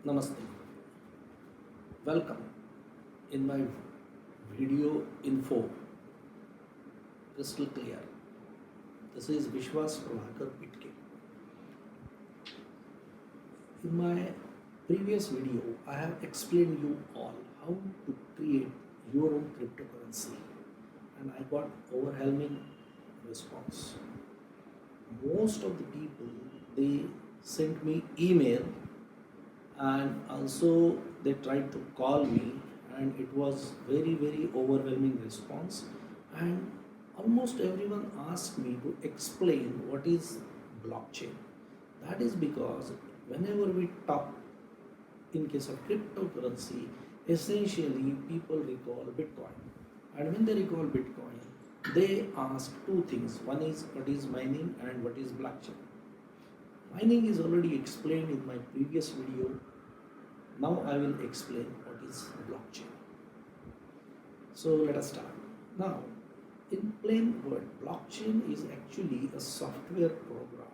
Namaste. Welcome in my video info crystal clear. This is Vishwas Prabhakar Pitke. In my previous video, I have explained you all how to create your own cryptocurrency, and I got overwhelming response. Most of the people they sent me email and also they tried to call me, and it was very overwhelming response, and almost everyone asked me to explain what is blockchain. That is because whenever we talk in case of cryptocurrency, essentially people recall Bitcoin, and when they recall Bitcoin they ask two things. One is what is mining and what is blockchain. Mining is already explained in my previous video. Now I will explain what is blockchain. So let us start. Now, in plain word, blockchain is actually a software program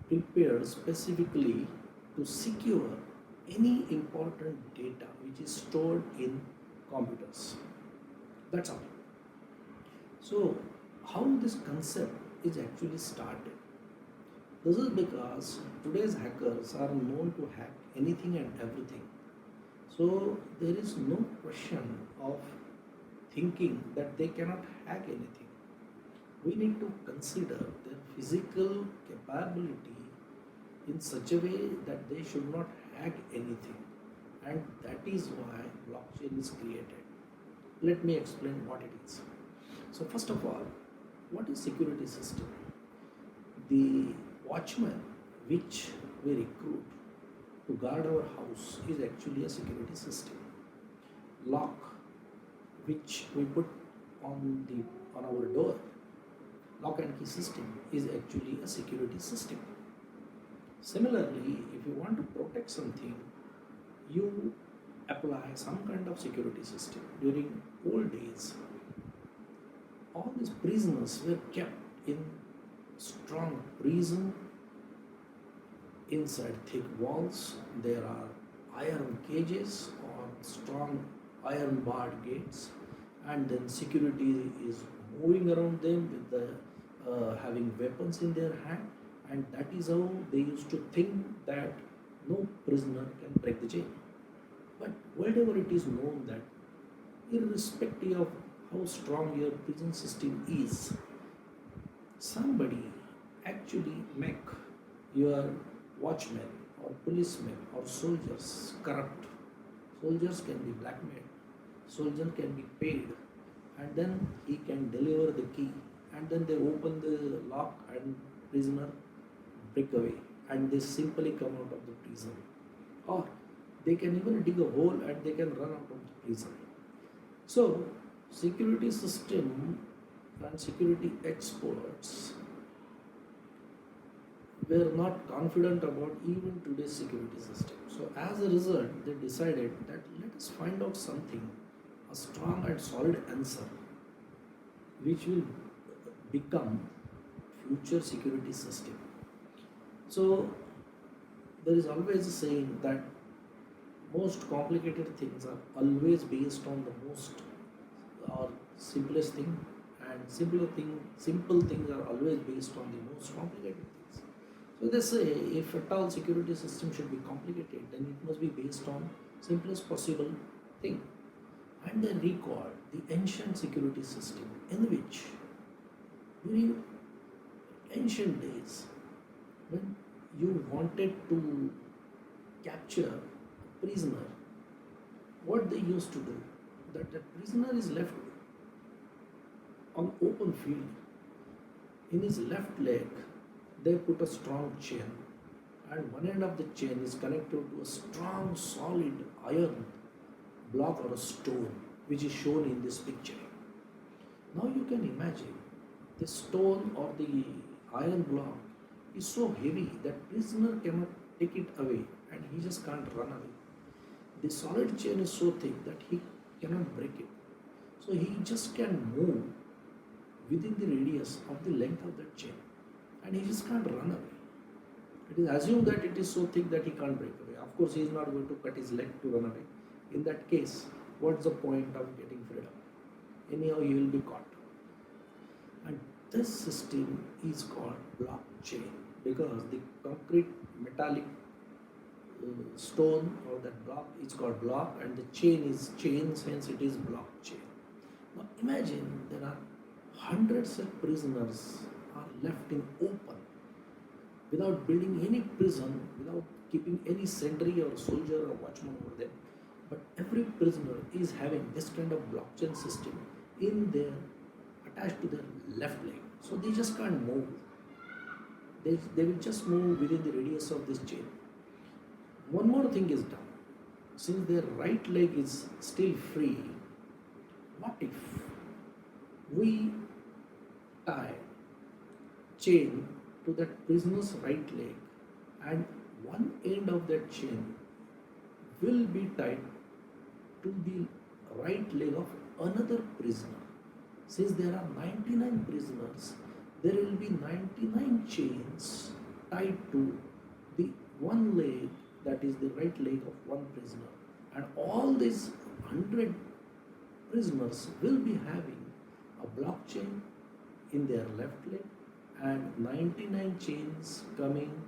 prepared specifically to secure any important data which is stored in computers. That's all. So, how this concept is actually started? This is because today's hackers are known to hack anything and everything. So there is no question of thinking that they cannot hack anything. We need to consider their physical capability in such a way that they should not hack anything. And that is why blockchain is created. Let me explain what it is. So first of all, what is security system? The watchman which we recruit to guard our house is actually a security system. Lock which we put on our door, lock and key system, is actually a security system. Similarly, if you want to protect something, you apply some kind of security system. During old days, all these prisoners were kept in strong prison inside thick walls. There are iron cages or strong iron barred gates, and then security is moving around them with the having weapons in their hand, and that is how they used to think that no prisoner can break the jail. But wherever it is known that irrespective of how strong your prison system is, somebody actually make your watchmen or policemen or soldiers corrupt. Soldiers can be blackmailed, soldier can be paid, and then he can deliver the key, and then they open the lock and prisoner break away, and they simply come out of the prison. Or they can even dig a hole and they can run out of the prison. So security system and security experts were not confident about even today's security system. So as a result, they decided that let us find out something, a strong and solid answer, which will become future security system. So there is always a saying that most complicated things are always based on the most or simplest thing, and simple things are always based on the most complicated things. So they say if at all security system should be complicated, then it must be based on simplest possible thing. And they recall the ancient security system in which during ancient days, when you wanted to capture a prisoner, what they used to do, that the prisoner is left on open field. In his left leg, they put a strong chain, and one end of the chain is connected to a strong, solid iron block or a stone, which is shown in this picture. Now you can imagine the stone or the iron block is so heavy that prisoner cannot take it away, and he just can't run away. The solid chain is so thick that he cannot break it. So he just can move within the radius of the length of that chain, and he just can't run away. It is assumed that it is so thick that he can't break away. Of course, he is not going to cut his leg to run away. In that case, what's the point of getting freedom? Anyhow, he will be caught. And this system is called blockchain because the concrete metallic stone or that block is called block and the chain is chains, hence it is blockchain. Now imagine there are hundreds of prisoners are left in open without building any prison, without keeping any sentry or soldier or watchman over them. But every prisoner is having this kind of blockchain system in their attached to their left leg. So they just can't move. They will just move within the radius of this chain. One more thing is done. Since their right leg is still free, what if we tie chain to that prisoner's right leg and one end of that chain will be tied to the right leg of another prisoner. Since there are 99 prisoners, there will be 99 chains tied to the one leg that is the right leg of one prisoner. And all these 100 prisoners will be having a blockchain in their left leg and 99 chains coming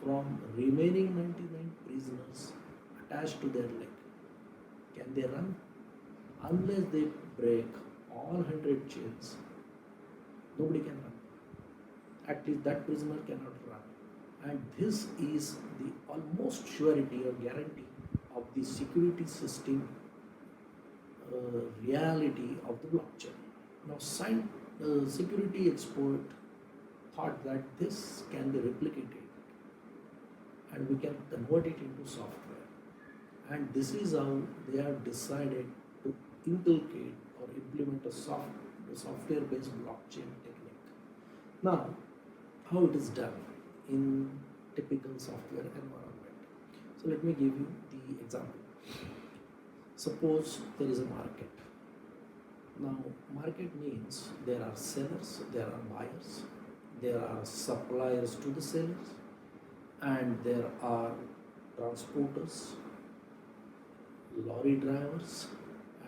from remaining 99 prisoners attached to their leg. Can they run? Unless they break all 100 chains, nobody can run. At least that prisoner cannot run. And this is the almost surety or guarantee of the security system reality of the blockchain. Now, security expert thought that this can be replicated and we can convert it into software. And this is how they have decided to inculcate or implement a software-based blockchain technique. Now, how it is done in typical software environment. So let me give you the example. Suppose there is a market. Now, market means there are sellers, there are buyers, there are suppliers to the sellers, and there are transporters, lorry drivers,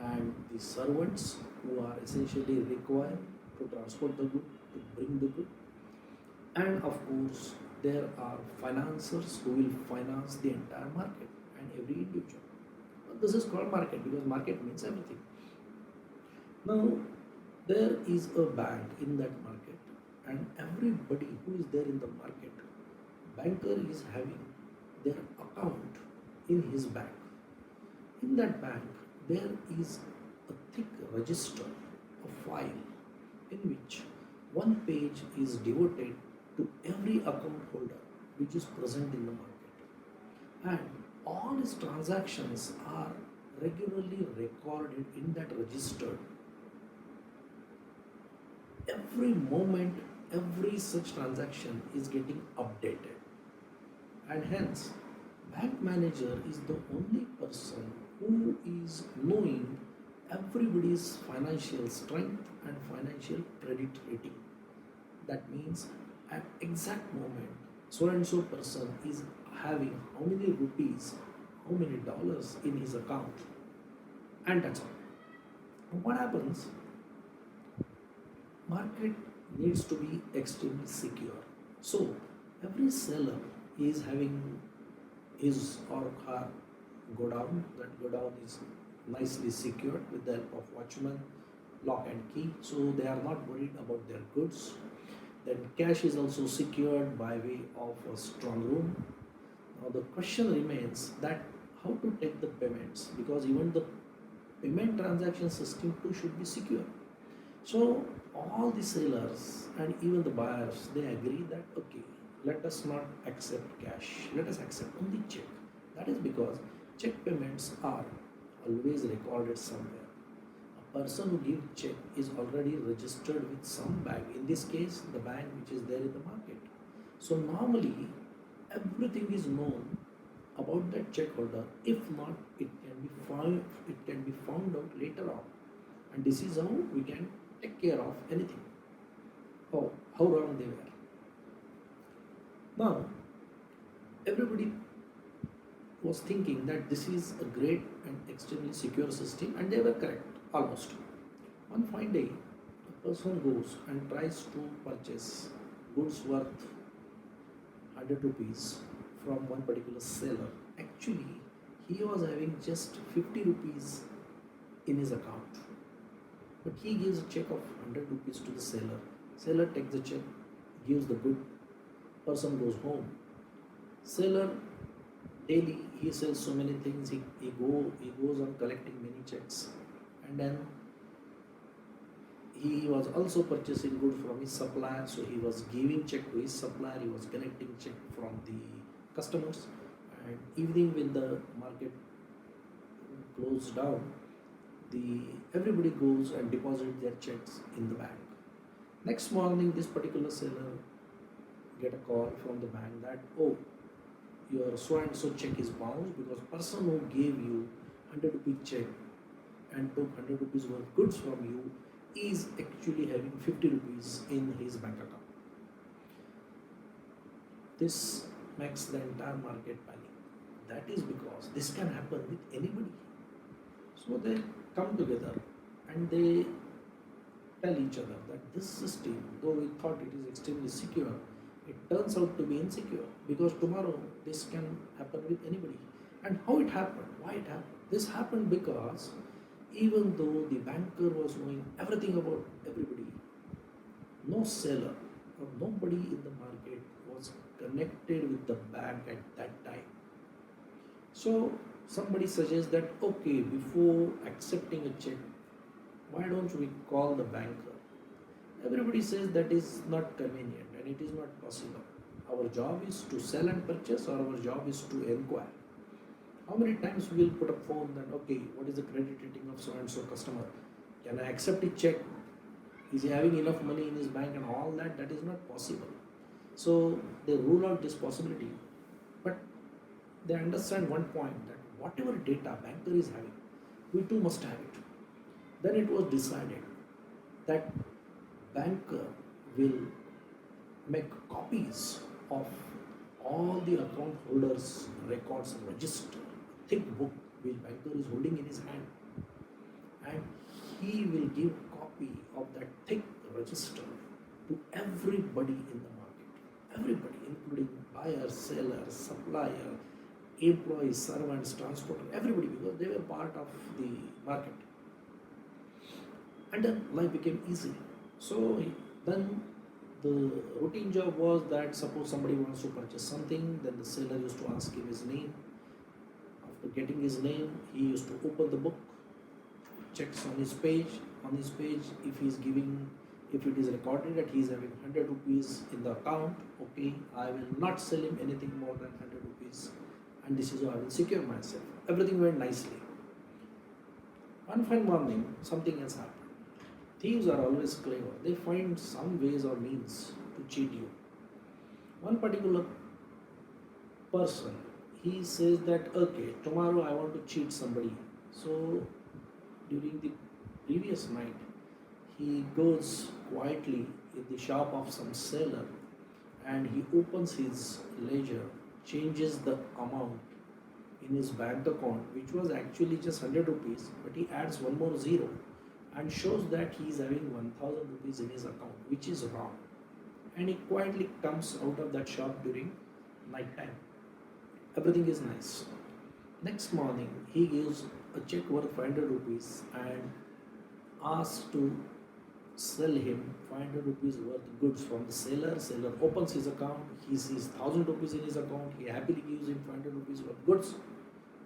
and the servants who are essentially required to transport the good, to bring the good. And of course, there are financiers who will finance the entire market and every individual. But this is called market because market means everything. Now, there is a bank in that market, and everybody who is there in the market, banker is having their account in his bank. In that bank, there is a thick register, a file, in which one page is devoted to every account holder which is present in the market. And all his transactions are regularly recorded in that register. Every moment, every such transaction is getting updated. And hence, bank manager is the only person who is knowing everybody's financial strength and financial credit rating. That means at exact moment, so and so person is having how many rupees, how many dollars in his account, and that's all. What happens? Market needs to be extremely secure. So every seller is having his or her godown. That godown is nicely secured with the help of watchman, lock and key. So they are not worried about their goods. Then cash is also secured by way of a strong room. Now the question remains that how to take the payments, because even the payment transaction system too should be secure. So all the sellers and even the buyers, they agree that okay, let us not accept cash, let us accept only check. That is because check payments are always recorded somewhere. A person who gives check is already registered with some bank, in this case the bank which is there in the market. So normally everything is known about that check holder. If not, it can be found out later on. And this is how we can take care of anything. Oh, how wrong they were. Now, Everybody was thinking that this is a great and extremely secure system, and they were correct almost. One fine day, a person goes and tries to purchase goods worth 100 rupees from one particular seller. Actually, he was having just 50 rupees in his account, but he gives a check of 100 rupees to the seller. Seller takes the check, gives the good, person goes home. Seller daily he sells so many things, he goes on collecting many checks, and then he was also purchasing good from his supplier, so he was giving check to his supplier, he was collecting check from the customers. And evening when the market closed down, the everybody goes and deposit their checks in the bank. Next morning this particular seller get a call from the bank that, oh, your so and so check is bounced because person who gave you 100 rupee check and took 100 rupees worth goods from you is actually having 50 rupees in his bank account. This makes the entire market panic. That is because this can happen with anybody. So they come together and they tell each other that this system, though we thought it is extremely secure, it turns out to be insecure because tomorrow this can happen with anybody. And how it happened? Why it happened? This happened because even though the banker was knowing everything about everybody, no seller or nobody in the market was connected with the bank at that time. So somebody suggests that, okay, before accepting a check, why don't we call the banker? Everybody says that is not convenient and it is not possible. Our job is to sell and purchase, or our job is to inquire. How many times we will put a phone that, okay, what is the credit rating of so and so customer? Can I accept a check? Is he having enough money in his bank and all that? That is not possible. So they rule out this possibility. But they understand one point that whatever data banker is having, we too must have it. Then it was decided that banker will make copies of all the account holders' records and register, thick book which banker is holding in his hand, and he will give copy of that thick register to everybody in the market, everybody, including buyer, seller, supplier, employees, servants, transporter, everybody, because they were part of the market. And then life became easy. So then the routine job was that suppose somebody wants to purchase something, then the seller used to ask him his name. After getting his name, he used to open the book, checks on his page. On his page, if he is giving, if it is recorded that he is having 100 rupees in the account, okay, I will not sell him anything more than 100 rupees, and this is how I will secure myself. Everything went nicely. One fine morning, something else happened. Thieves are always clever. They find some ways or means to cheat you. One particular person, he says that, okay, tomorrow I want to cheat somebody. So during the previous night, he goes quietly in the shop of some seller and he opens his ledger, changes the amount in his bank account, which was actually just 100 rupees, but he adds one more zero and shows that he is having 1000 rupees in his account, which is wrong. And he quietly comes out of that shop during night time. Everything is nice. Next morning, he gives a check worth 500 rupees and asks to sell him 500 rupees worth goods from the seller. Seller opens his account, he sees 1000 rupees in his account, he happily gives him 500 rupees worth goods,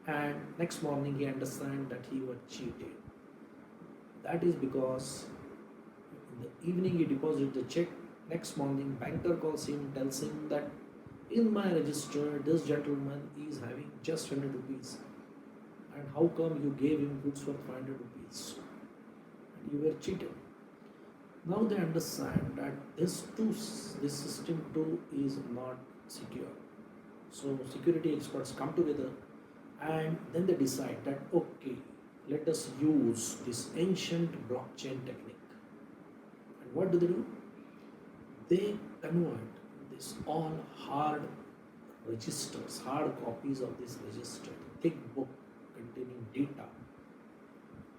and next morning he understands that he was cheated. That is because in the evening he deposits the check. Next morning, banker calls him, tells him that in my register, this gentleman is having just 100 rupees. And how come you gave him goods worth 500 rupees? And you were cheated. Now they understand that this system too is not secure. So security experts come together and then they decide that, okay, let us use this ancient blockchain technique. And what do? They convert this all hard registers, hard copies of this register, thick book containing data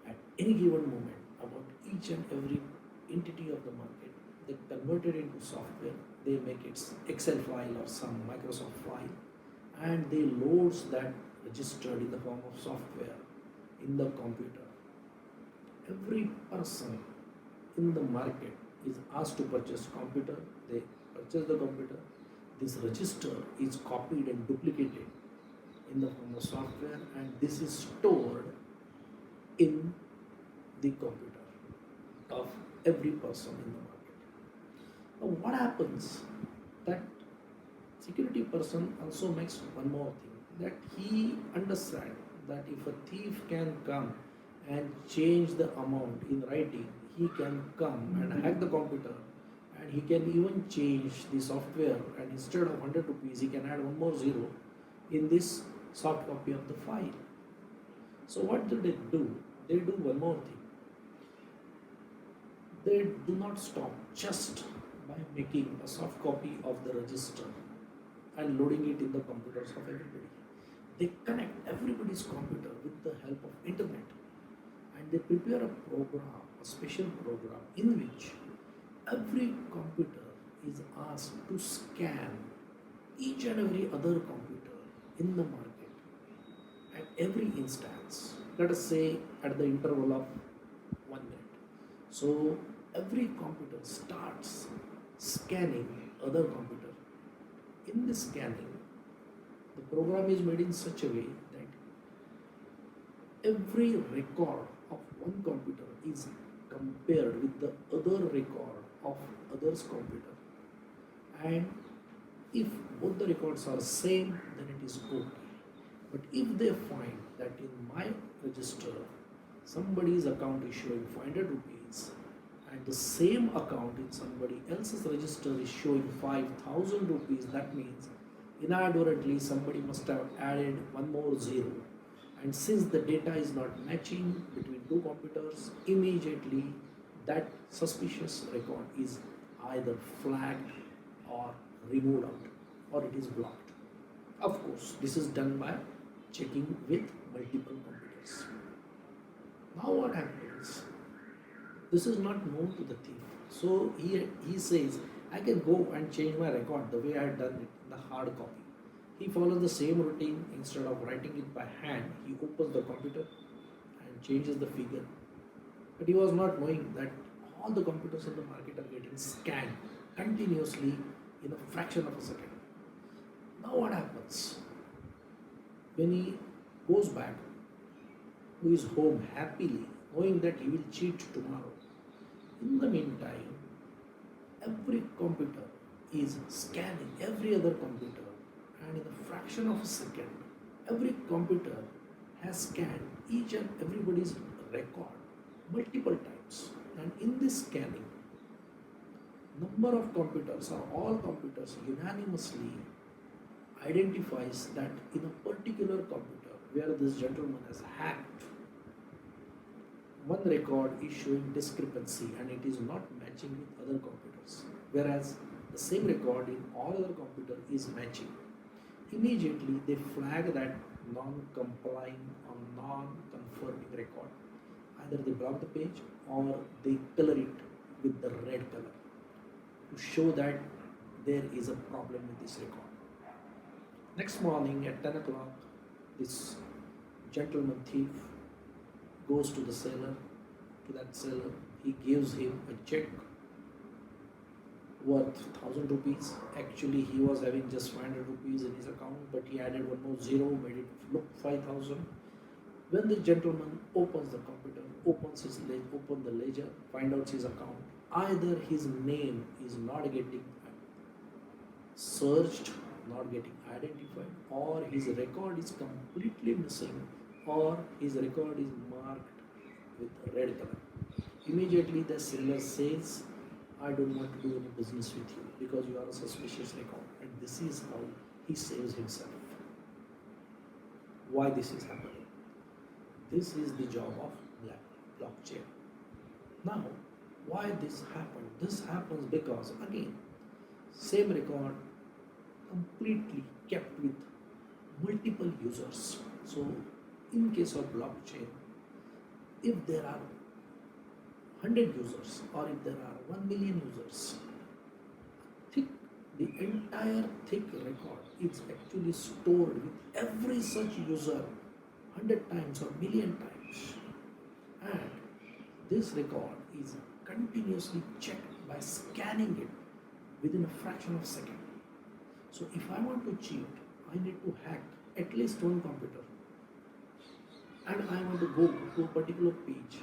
at any given moment about each and every entity of the market. They convert it into software, they make it Excel file or some Microsoft file, and they loads that registered in the form of software in the computer. Every person in the market is asked to purchase computer. They purchase the computer. This register is copied and duplicated in the form of software, and this is stored in the computer of every person in the market. Now what happens, that security person also makes one more thing, that he understands that if a thief can come and change the amount in writing, he can come and hack the computer, and he can even change the software, and instead of 100 rupees he can add one more zero in this soft copy of the file. So what do? They do one more thing. They do not stop just by making a soft copy of the register and loading it in the computers of everybody. They connect everybody's computer with the help of internet, and they prepare a program, a special program in which every computer is asked to scan each and every other computer in the market at every instance. Let us say at the interval of 1 minute. So every computer starts scanning other computer. In this scanning, the program is made in such a way that every record of one computer is compared with the other record of others computer, and if both the records are same, then it is okay. But if they find that in my register somebody's account is showing 500 rupees and the same account in somebody else's register is showing 5,000 rupees, that means inadvertently somebody must have added one more zero. And since the data is not matching between two computers, immediately that suspicious record is either flagged or removed out, or it is blocked. Of course, this is done by checking with multiple computers. Now what happens? This is not known to the thief. So he says, I can go and change my record the way I had done it in the hard copy. He follows the same routine. Instead of writing it by hand, he opens the computer and changes the figure. But he was not knowing that all the computers in the market are getting scanned continuously in a fraction of a second. Now what happens? When he goes back to his home happily, knowing that he will cheat tomorrow, in the meantime, every computer is scanning every other computer, and in a fraction of a second, every computer has scanned each and everybody's record multiple times. And in this scanning, number of computers or all computers unanimously identifies that in a particular computer where this gentleman has hacked, one record is showing discrepancy and it is not matching with other computers, whereas the same record in all other computers is matching. Immediately they flag that non-complying or non-conforming record. Either they block the page or they color it with the red color to show that there is a problem with this record. Next morning at 10 o'clock, this gentleman thief goes to the seller, to that seller. He gives him a check worth 1,000 rupees. Actually, he was having just 500 rupees in his account, but he added one more zero, made it look 5,000. When the gentleman opens the computer, open the ledger, find out his account, either his name is not getting searched, not getting identified, or his record is completely missing, or his record is marked with red color. Immediately the seller says, I don't want to do any business with you because you are a suspicious record. And this is how he saves himself. Why this is happening? This is the job of blockchain. Now, why this happened? This happens because, again, same record, completely kept with multiple users. So, in case of blockchain, if there are 100 users or if there are 1 million users, thick, the entire thick record is actually stored with every such user 100 times or million times. And this record is continuously checked by scanning it within a fraction of a second. So if I want to cheat, I need to hack at least one computer and I want to go to a particular page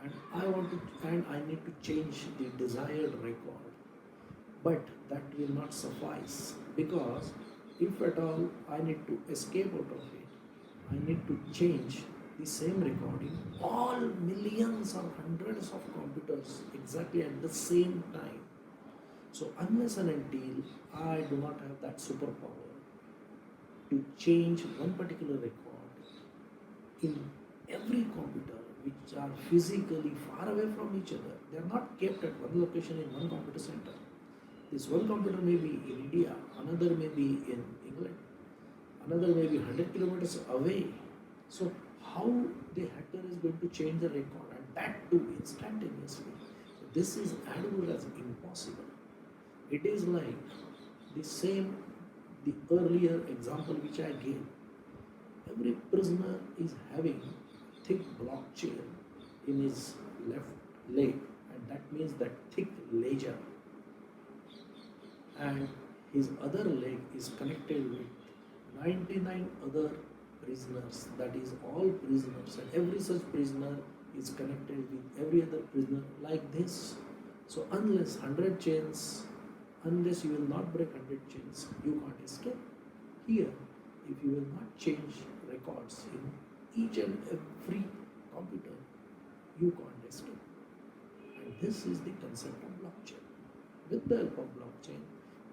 and I need to change the desired record. But that will not suffice because if at all I need to escape out of it, I need to change the same recording all millions or hundreds of computers exactly at the same time. So unless and until I do not have that superpower to change one particular record in every computer which are physically far away from each other, they are not kept at one location in one computer center. This one computer may be in India, another may be in England, another may be 100 kilometers away. So how the hacker is going to change the record and that too instantaneously? This is as impossible. It is like the earlier example which I gave. Every prisoner is having thick blockchain in his left leg, and that means that thick ledger, and his other leg is connected with 99 other prisoners, that is all prisoners, and every such prisoner is connected with every other prisoner like this. So unless 100 chains, unless you will not break 100 chains, you can't escape. Here, if you will not change records in each and every computer, you can't escape. And this is the concept of blockchain. With the help of blockchain,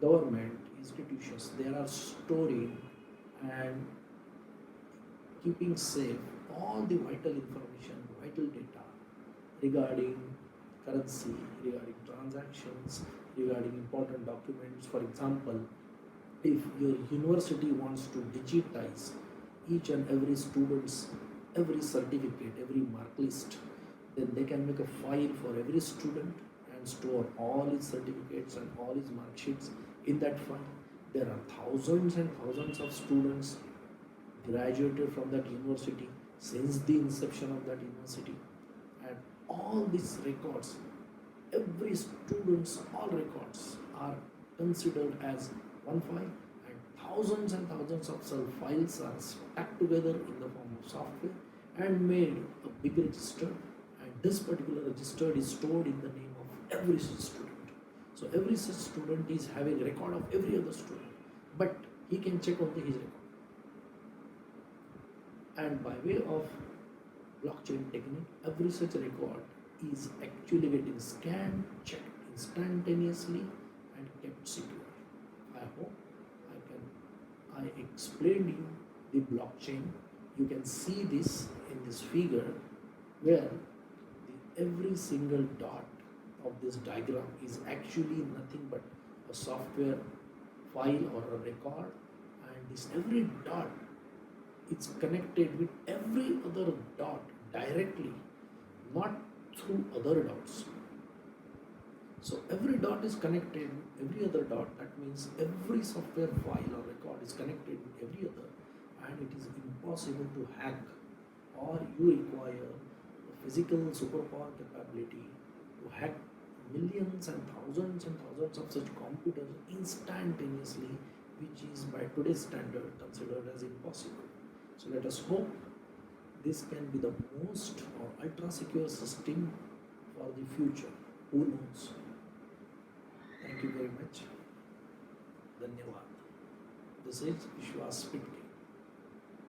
government, institutions, they are storing and keeping safe all the vital information, vital data regarding currency, regarding transactions, regarding important documents. For example, if your university wants to digitize each and every student's every certificate, every mark list, then they can make a file for every student and store all his certificates and all his mark sheets in that file. There are thousands and thousands of students graduated from that university since the inception of that university, and all these records, every student's all records are considered as one file, and thousands of sub files are stuck together in the form of software and made a big register, and this particular register is stored in the name of every such student. So every such student is having a record of every other student, but he can check only his record. And by way of blockchain technique, every such record is actually getting scanned, checked instantaneously, and kept secure. I hope I explained you the blockchain. You can see this in this figure where every single dot of this diagram is actually nothing but a software file or a record, and this every dot it's connected with every other dot directly, not through other dots. So every dot is connected with every other dot. That means every software file or record is connected with every other, and it is impossible to hack, or you require a physical superpower capability to hack millions and thousands of such computers instantaneously, which is by today's standard considered as impossible. So let us hope this can be the most or ultra secure system for the future. Who knows? Thank you very much. Dhanyavad. This is Vishwas speaking.